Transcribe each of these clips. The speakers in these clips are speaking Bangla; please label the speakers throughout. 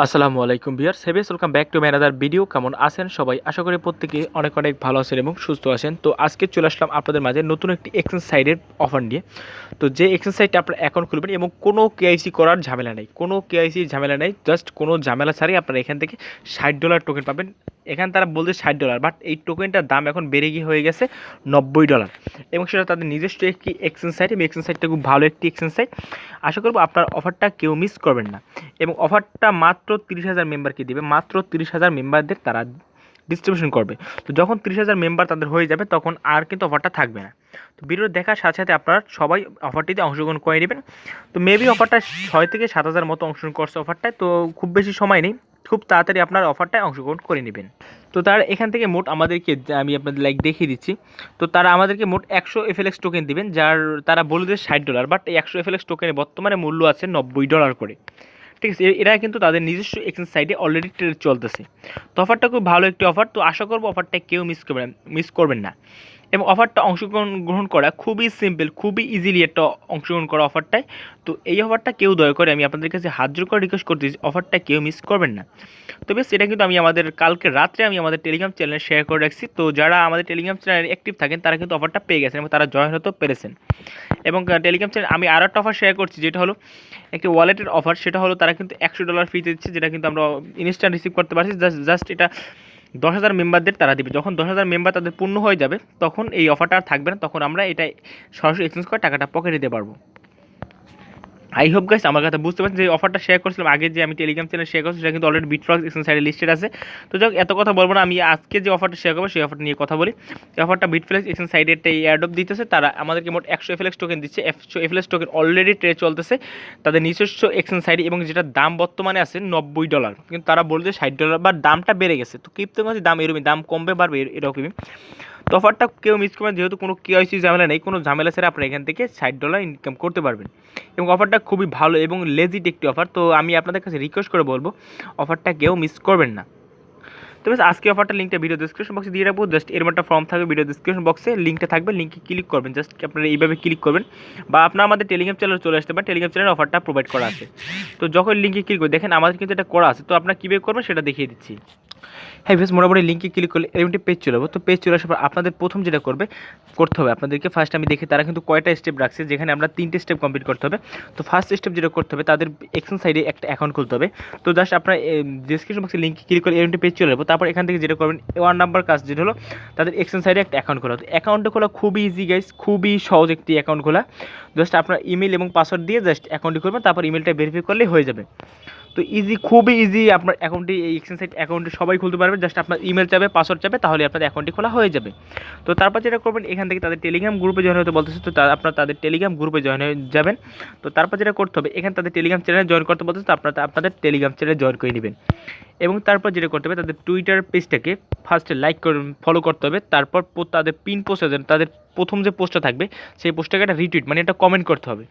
Speaker 1: আসসালামু আলাইকুম viewers, welcome back to my another video. কেমন আছেন সবাই? আশা করি প্রত্যেকে অনেক অনেক ভালো আছেন এবং সুস্থ আছেন। তো আজকে চলে আসলাম আপনাদের মাঝে নতুন একটি এক্সচেঞ্জ সাইটের অফার নিয়ে। তো যে এক্সচেঞ্জ সাইটে আপনারা অ্যাকাউন্ট খুলবেন এবং কোনো কেআইসি করার ঝামেলা নেই, কোনো কেআইসি ঝামেলা নেই, জাস্ট কোনো ঝামেলা ছাড়াই আপনারা এখান থেকে $60 টোকেন পাবেন। এখানে তারা বলছে $60, বাট এই টোকেনটার দাম এখন বেড়ে গিয়ে হয়ে গেছে $90 এবং সেটা তাদের নিজস্ব একটি এক্সচেঞ্জ সাইট এবং এক্সচেঞ্জ সাইটটা খুব ভালো একটি এক্সচেঞ্জ সাইট। আশা করবো আপনার অফারটা কেউ মিস করবেন না এবং অফারটা মাত্র 30,000 মেম্বারকে দেবে, মাত্র 30,000 মেম্বারদের তারা ডিস্ট্রিবিউশন করবে। তো যখন 30,000 মেম্বার তাদের হয়ে যাবে তখন আর কিন্তু অফারটা থাকবে না। তো ভিডিও দেখার সাথে সাথে আপনারা সবাই অফারটিতে অংশগ্রহণ করে নেবেন। তো মেবি অফারটা 6 থেকে 7,000 মতো অংশগ্রহণ করছে অফারটায়, তো খুব বেশি সময় নেই, খুব তাড়াতাড়ি আপনার অফারটায় অংশগ্রহণ করে নেবেন। তো তারা এখান থেকে মোট আমাদেরকে, আমি আপনাদের দেখিয়ে দিচ্ছি, তো তারা আমাদেরকে মোট 100 এফএলএক্স টোকেন দিবেন, যার তারা বলে দেয় $60, বাট এই 100 এফএলএক্স টোকেনের বর্তমানে মূল্য আছে $90 করে। ঠিক আছে, এরা কিন্তু তাদের নিজস্ব এক্সচেঞ্জ সাইটে অলরেডি ট্রেড চলতেছে। তো অফারটা খুব ভালো একটি অফার, তো আশা করবো অফারটা কেউ মিস করবেন না এবং অফারটা অংশগ্রহণ করা খুবই সিম্পল, খুবই ইজিলি একটা অংশগ্রহণ করা অফারটায়। তো এই অফারটা কেউ দয়া করে, আমি আপনাদের কাছে হাত জোর করে রিকোয়েস্ট করতেছি, অফারটা কেউ মিস করবেন না। তো বেশ, এটা কিন্তু আমি কালকে রাত্রে আমি আমাদের টেলিগ্রাম চ্যানেলে শেয়ার করে রাখছি। তো যারা আমাদের টেলিগ্রাম চ্যানেলে অ্যাক্টিভ থাকেন তারা কিন্তু অফারটা পেয়ে গেছেন এবং তারা জয়েন হতেও পেরেছেন। এবং টেলিগ্রাম চ্যানেল আমি আরও একটা অফার শেয়ার করছি, যেটা হলো একটি ওয়ালেটের অফার। সেটা হলো তারা কিন্তু $100 ফি দিচ্ছে, যেটা কিন্তু আমরা ইনস্ট্যান্ট রিসিভ করতে পারছি। জাস্ট এটা 10,000 মেম্বারদের তারা দিবে। যখন 10,000 মেম্বার তাদের পূর্ণ হয়ে যাবে তখন এই অফারটা আর থাকবে না, তখন আমরা এটা সরাসরি এক্সচেঞ্জ করে টাকাটা পকেটে দিতে পারবো। আই হোপ গাইস আমার কথা বুঝতে পারছেন। যে অফারটা শেয়ার করছিলাম আগে, যে আমি টেলিগ্রাম চ্যানেল শেয়ার করছি, সেটা কিন্তু অলরেডি বিটফ্লক্স এক্সচেঞ্জ সাইটে লিস্টেড আছে। তো যাক, এত কথা বলবো না, আমি আজকে যে অফারটা শেয়ার করবো সেই অফারটা নিয়ে কথা বলি। এই অফারটা বিটফ্লক্স এক্সচেঞ্জ সাইটে একটা এয়ারড্রপ দিতেছে, তারা আমাদেরকে মোট 100 এফএলএক্স টোকেন দিচ্ছে। 100 এফএলএক্স টোকেন অলরেডি ট্রেড চলতেছে তাদের নিজস্ব এক্সচেঞ্জ সাইটে এবং যেটার দাম বর্তমানে আছে $90, কিন্তু তারা বলছে $60, বা দামটা বেড়ে গেছে। তো ক্রিপ্টোকারেন্সির দাম এরকমই, দাম কমবে বাড়বে এরকমই। তো অফারটা কেউ মিস করবেন, যেহেতু কোনো কেওয়াইসি ঝামেলা নেই, কোনো ঝামেলা ছাড়া আপনি এখান থেকে $60 ইনকাম করতে পারবেন এবং অফারটা খুবই ভালো এবং লেজিট একটি অফার। তো আমি আপনাদের কাছে রিকোয়েস্ট করে বলবো অফারটা কেউ মিস করবেন না। তো বেশ, আজকে অফারটা লিঙ্কটা ভিডিও ডিসক্রিপশন বক্সে দিয়ে রাখবো। জাস্ট এর একটা ফর্ম থাকবে ভিডিও ডিসক্রিপশন বক্সে, লিঙ্কটা থাকবে, লিঙ্কে ক্লিক করবেন। জাস্ট আপনারা এইভাবে ক্লিক করবেন, বা আপনারা আমাদের টেলিগ্রাম চ্যানেলে চলে আসতে পারেন, টেলিগ্রাম চ্যানেলে অফারটা প্রোভাইড করা আছে। তো যখন লিঙ্কে ক্লিক করে দেখেন আমাদের কিন্তু এটা করা আছে, তো আপনারা কীভাবে করবেন সেটা দেখিয়ে দিচ্ছি। হ্যাঁ বেশ, মোটামুটি লিঙ্কে ক্লিক করলে এরকমটি পেজ চলে যাবো। তো পেজ চলে আসার পর আপনাদের প্রথম যেটা করতে হবে, আপনাদেরকে ফার্স্ট আমি দেখি তারা কিন্তু কয়টা স্টেপ রাখছে, যেখানে আমরা 3টে স্টেপ কমপ্লিট করতে হবে। তো ফার্স্ট স্টেপ যেটা করতে হবে, তাদের এক্সচেঞ্জ সাইডে একটা অ্যাকাউন্ট খুলতে হবে। তো জাস্ট আপনার ডিসক্রিপশন বক্সে লিঙ্কে ক্লিক করে এরকমটি পেজ চলে যাবো। তারপর এখান থেকে যেটা করবেন, 1 নাম্বার কাজ যেটা হলো তাদের এক্সচেঞ্জ সাইডে একটা অ্যাকাউন্ট খোলা। তো অ্যাকাউন্টটা খোলা খুবই ইজি গাইস, খুবই সহজ একটি অ্যাকাউন্ট খোলা। জাস্ট আপনার ইমেল এবং পাসওয়ার্ড দিয়ে জাস্ট অ্যাকাউন্টটি খুলবেন, তারপর ইমেলটা ভেরিফাই করলেই হয়ে যাবে। তো ইজি, খুবই ইজি, আপনার অ্যাকাউন্টটি এই এক্সচেঞ্জ সাইট অ্যাকাউন্টে সবাই খুলতে পারবে। জাস্ট আপনার ইমেল চাবে, পাসওয়ার্ড চাবে, তাহলে আপনাদের অ্যাকাউন্টটি খোলা হয়ে যাবে। তো তারপর যেটা করবেন, এখান থেকে তাদের টেলিগ্রাম গ্রুপে জয়েন হতে বলতেছে, তো আপনার তাদের টেলিগ্রাম গ্রুপে জয়েন হয়ে যাবেন। তো তারপর যেটা করতে হবে, এখানে তাদের টেলিগ্রাম চ্যানেলে জয়েন করতে বলতেছে, তো আপনাদের টেলিগ্রাম চ্যানেলে জয়েন করে নেবেন। এবং তারপর যেটা করতে হবে, তাদের টুইটার পেজটাকে ফার্স্টে লাইক করে ফলো করতে হবে। তারপর তাদের পিন পোস্টে তাদের প্রথম যে পোস্টটা থাকবে সেই পোস্টটাকে একটা রিটুইট, মানে একটা কমেন্ট করতে হবে।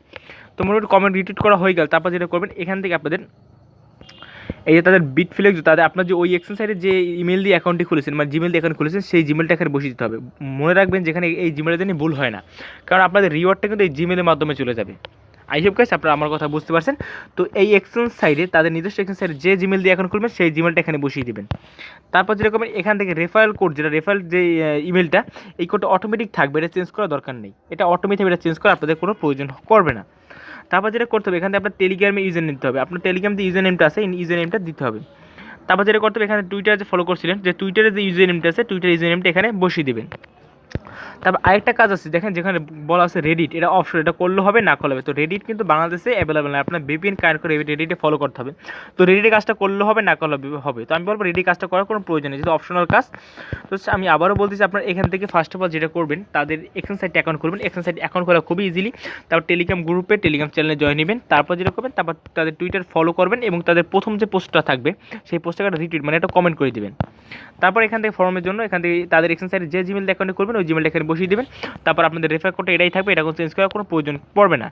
Speaker 1: তো মোটামুটি কমেন্ট রিটুইট করা হয়ে গেল। তারপর যেটা করবেন, এখান থেকে আপনাদের এই যে তাদের বিটফ্লেক্স, তাদের আপনার যে ওই এক্সচেঞ্জ সাইটে যে ইমেল দিয়ে অ্যাকাউন্টটি খুলেছেন, মানে জিমেল দিয়ে অ্যাকাউন্ট খুলেছেন, সেই জিমেলটা এখানে বসিয়ে দিতে হবে। মনে রাখবেন যেখানে এই জিমেলের জন্য ভুল হয় না, কারণ আপনাদের রিওয়ার্ডটা কিন্তু এই জিমেলের মাধ্যমে চলে যাবে। আই হোপ গাইস আপনারা আমার কথা বুঝতে পারছেন। তো এই এক্সচেঞ্জ সাইটে তাদের নিজস্ব এক্সচেঞ্জ সাইটে যে জিমেল দিয়ে অ্যাকাউন্ট খুলবেন সেই জিমেলটা এখানে বসিয়ে দেবেন। তারপর যেরকম এখান থেকে রেফারেল কোড, যেটা রেফারেল যে ইমেলটা, এই কোডটা অটোমেটিক থাকবে, এটা চেঞ্জ করার দরকার নেই। এটা অটোমেটিক, এটা চেঞ্জ করা আপনাদের কোনো প্রয়োজন করবে না। তারপর যেটা করতে হবে, এখান থেকে আপনার টেলিগ্রামে ইউজার নিতে হবে। আপনার টেলিগ্রাম যে ইউজার নেমটা আছে, এই ইউজার নেমটা দিতে হবে। তারপর যেটা করতে হবে, এখানে টুইটার যে ফলো করছিলেন, যে টুইটারে যে ইউজার নেমটা আছে, টুইটার ইউজার নেমটা এখানে বসিয়ে দেবেন। তারপর আরেকটা কাজ আছে, দেখেন যেখানে বলা আছে রেডিট, এটা অপশন, এটা করলে হবে না করলে হবে। তো রেডিট কিন্তু বাংলাদেশে অ্যাভেলেবেল না, আপনার ভিপিএন কানেক্ট করে রেডিটে ফলো করতে হবে। তো রেডিটে কাজটা করলে হবে, না করলে হবে। তো আমি বলবো রেডি কাজটা করার কোনো প্রয়োজন নেই, যেহেতু অপশনাল কাজ। তো আমি আবারও বলতেছি, আপনার এখান থেকে ফার্স্ট অফ অল যেটা করবেন, তাদের এক্সচেঞ্জ সাইটে অ্যাকাউন্ট করবেন। এক্সচেঞ্জ সাইটে অ্যাকাউন্ট খোলা খুবই ইজিলি। তারপর টেলিগ্রাম গ্রুপে টেলিগ্রাম চ্যানেলে জয়েন নেবেন। তারপর যেটা করবেন, তারপর তাদের টুইটার ফলো করবেন এবং তাদের প্রথম যে পোস্টটা থাকবে সেই পোস্টটাকে একটা রিটুইট, মানে একটা কমেন্ট করে দেবেন। তারপর এখান থেকে ফর্মের জন্য এখান থেকে তাদের এক্সচেঞ্জ সাইটে যে জিমেল অ্যাকাউন্টে করবেন ওই জিমেলটা এখানে বসিয়ে দেবেন। তারপর আপনাদের রেফার কোডটা এটাই থাকবে, এটা কোনো চেঞ্জ করার কোনো প্রয়োজন পড়বে না।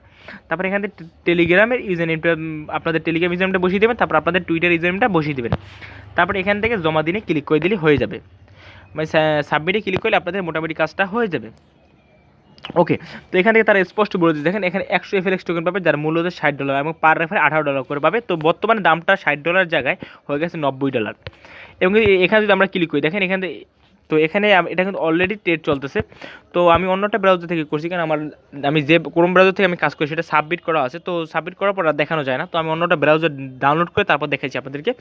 Speaker 1: তারপর এখান থেকে টেলিগ্রামের ইউজার নেমটা, আপনাদের টেলিগ্রাম ইউজার নেমটা বসিয়ে দেবেন। তারপর আপনাদের টুইটার ইউজার নেমটা বসিয়ে দেবেন। তারপর এখান থেকে জমা দিনে ক্লিক করে দিলে হয়ে যাবে, মানে সাবমিটে ক্লিক করলে আপনাদের মোটামুটি কাজটা হয়ে যাবে। ওকে, তো এখান থেকে তারা স্পষ্ট বলে দিচ্ছে, দেখেন এখানে 100 FLX টোকেন পাবে যার মূল্য হচ্ছে $60 এবং পার রেফারে $18 করে পাবে। তো বর্তমানে দামটা $60 জায়গায় হয়ে গেছে $90। এবং এখানে যদি আমরা ক্লিক করি, দেখেন এখানে, তো এখানে এটা কিন্তু অলরেডি ট্রেড চলতেছে। তো আমি অন্যটা ব্রাউজার থেকে করছি, কারণ আমি যে ক্রোম ব্রাউজার থেকে আমি কাজ করি সেটা সাবমিট করা আছে, তো সাবমিট করার পর আর দেখানো যায় না। তো আমি অন্যটা ব্রাউজার ডাউনলোড করে তারপর দেখাচ্ছি আপনাদেরকে।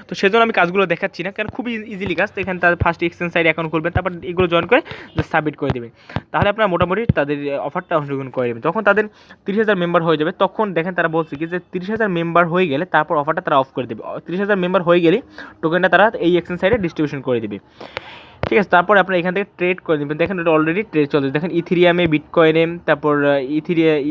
Speaker 1: তো সেজন্য আমি কাজগুলো দেখাচ্ছি না, কারণ খুবই ইজিলি কাজ। তো এখানে তাদের ফার্স্ট এক্সচেঞ্জ সাইড অ্যাকাউন্ট খুলবেন, তারপর এগুলো জয়েন করে জাস্ট সাবমিট করে দেবেন। তাহলে আপনারা মোটামুটি তাদের অফারটা অংশগ্রহণ করে দেবেন। তখন তাদের 30,000 মেম্বার হয়ে যাবে। তখন দেখেন তারা বলছে কি যে 30,000 মেম্বার হয়ে গেলে তারপর অফারটা তারা অফ করে দেবে। 30,000 মেম্বার হয়ে গেলেই টোকেনটা তারা এই এক্সচেঞ্জ সাইডে ডিস্ট্রিবিউশন করে দেবে। ঠিক আছে, তারপরে আপনারা এখান থেকে ট্রেড করে নেবেন। দেখেন এটা অলরেডি ট্রেড চলতেছে, দেখেন ইথিরিয়ামে, বিটকয়েনে, তারপর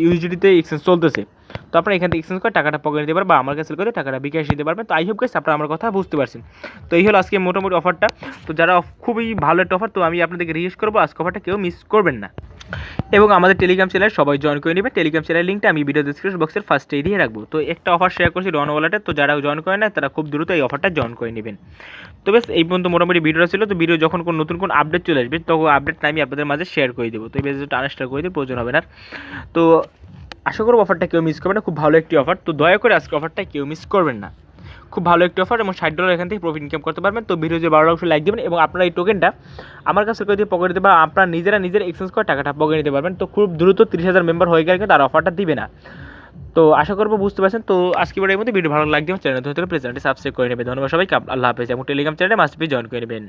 Speaker 1: ইউএসডিতে এক্সচেঞ্জ চলতেছে। তো আপনারা এখান থেকে এক্সচেঞ্জ করে টাকাটা পকেটে নিতে পারবেন বা আমার কাছে করে টাকাটা বিকাশ দিতে পারবেন। তো আই হোপ গাইস আপনারা আমার কথা বুঝতে পারছেন। তো এই হলো আজকে মোটামুটি অফারটা। তো যারা খুবই ভালো একটা অফার, তো আমি আপনাদেরকে রিকোয়েস্ট করবো আজকে অফারটা কেউ মিস করবেন না। এবং আমাদের টেলিগ্রাম চ্যানেল সবাই জয়েন করে নেবে। টেলিগ্রাম চ্যানেল লিঙ্কটা আমি ভিডিও ডিসক্রিপশন বক্সের ফার্স্টেই দিয়ে রাখবো। তো একটা অফার শেয়ার করছি ডন ওয়ালেটে, তো যারা জয়েন করে না তারা খুব দ্রুত এই অফারটা জয়েন করে নেবেন। তো বেশ এই পর্যন্ত মোটামুটি ভিডিওটা ছিল। তো ভিডিও যখন কোনো নতুন কোনো আপডেট চলে আসবে তখন আপডেটটা আমি আপনাদের মাঝে শেয়ার করে দেবো। তো এই বেসটা আনস্টার করে দিয়ে প্রয়োজন হবে না। তো আশা করব অফারটা কেউ মিস করবে না, খুব ভালো একটি অফার। তো দয়া করে আজকে অফারটা কেউ মিস করবেন না, খুব ভালো একটি অফার এবং $60 এখান থেকে প্রফিট ইনকাম করতে পারবেন। তো ভিডিও যে 12 লাইক দেবেন এবং আপনারা এই টোকেনটা আমার কাছে করে দিয়ে পকেট দিতে পারবেন, আপনারা নিজের এক্সচেঞ্জ করে টাকাটা পকেট নিতে পারবেন। তো খুব দ্রুত 30,000 মেম্বার হয়ে গেলে কিন্তু আর অফারটা দিবে না। তো আশা করবো বুঝতে পারছেন। তো আজকে এর মধ্যে ভিডিও ভালো লাইক দেবেন, চ্যানেল ধরে প্রেজেন্টে সাবস্ক্রাইব করে নেবেন। ধন্যবাদ সবাইকে, আল্লাহ হাফেজ। এবং টেলিগ্রাম চ্যানেলে মাস্ট বি জয়েন করে নেবেন।